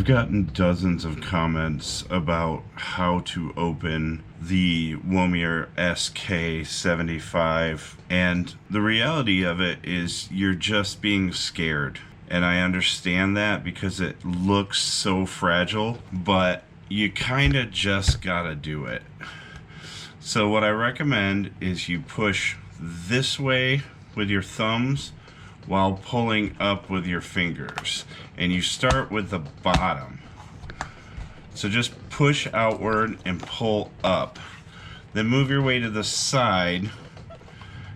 I've gotten dozens of comments about how to open the Womier SK75, and the reality of it is you're just being scared. And I understand that because it looks so fragile, but you kind of just gotta do it. So what I recommend is you push this way with your thumbs while pulling up with your fingers, and you start with the bottom. So just push outward and pull up, then move your way to the side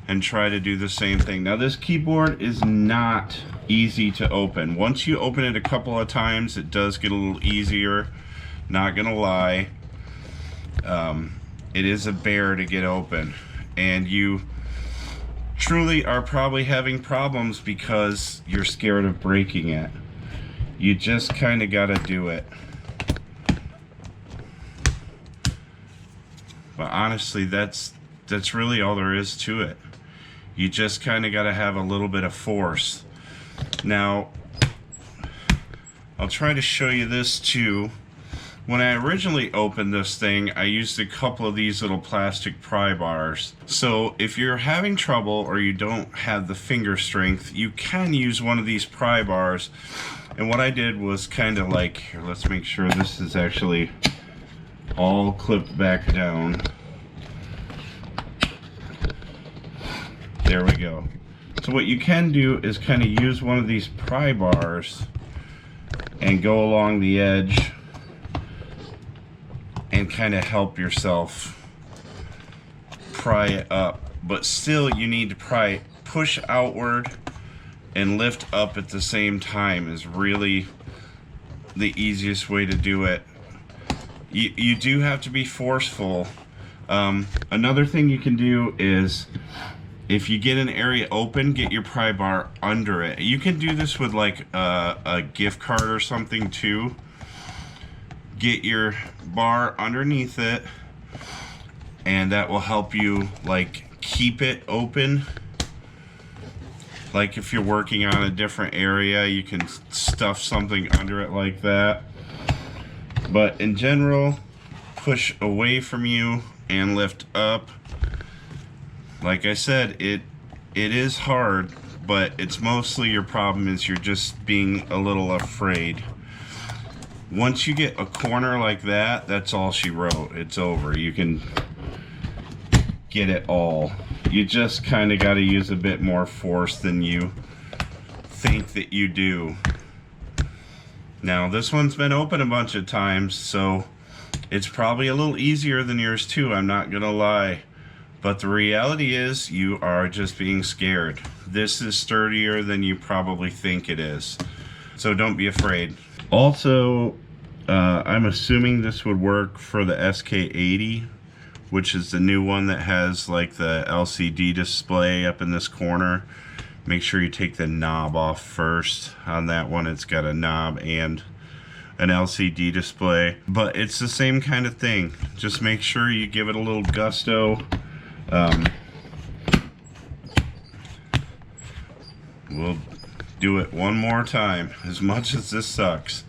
and try to do the same thing. Now this keyboard is not easy to open. Once you open it a couple of times, it does get a little easier, not gonna lie. It is a bear to get open, and you truly are probably having problems because you're scared of breaking it. You just kind of got to do it. But honestly, that's really all there is to it. You just kind of got to have a little bit of force. Now, I'll try to show you this too. When I originally opened this thing, I used a couple of these little plastic pry bars. So if you're having trouble or you don't have the finger strength, you can use one of these pry bars. And what I did was kind of like, here, let's make sure this is actually all clipped back down. There we go. So what you can do is kind of use one of these pry bars and go along the edge and kind of help yourself pry it up. But still, you need to push outward and lift up at the same time is really the easiest way to do it. You do have to be forceful. Another thing you can do is, if you get an area open, get your pry bar under it. You can do this with like a gift card or something too. Get your bar underneath it, and that will help you like keep it open. Like if you're working on a different area, you can stuff something under it like that. But in general, push away from you and lift up. Like I said, it is hard, but it's mostly your problem is you're just being a little afraid. Once you get a corner like that, that's all she wrote. It's over. You can get it all. You just kind of got to use a bit more force than you think that you do. Now, this one's been open a bunch of times, so it's probably a little easier than yours too, I'm not gonna lie. But the reality is, you are just being scared. This is sturdier than you probably think it is. So don't be afraid. Also, I'm assuming this would work for the SK80, which is the new one that has like the LCD display up in this corner. Make sure you take the knob off first. On that one, it's got a knob and an LCD display, but it's the same kind of thing. Just make sure you give it a little gusto. We'll do it one more time, as much as this sucks.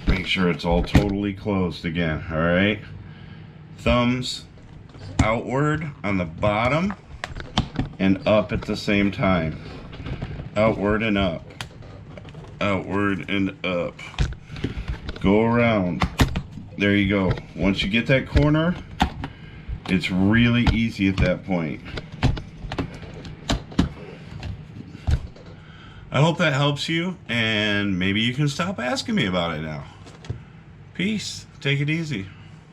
Make sure it's all totally closed again, all right? Thumbs outward on the bottom and up at the same time. Outward and up. Outward and up. Go around. There you go. Once you get that corner, it's really easy at that point. I hope that helps you, and maybe you can stop asking me about it now. Peace. Take it easy.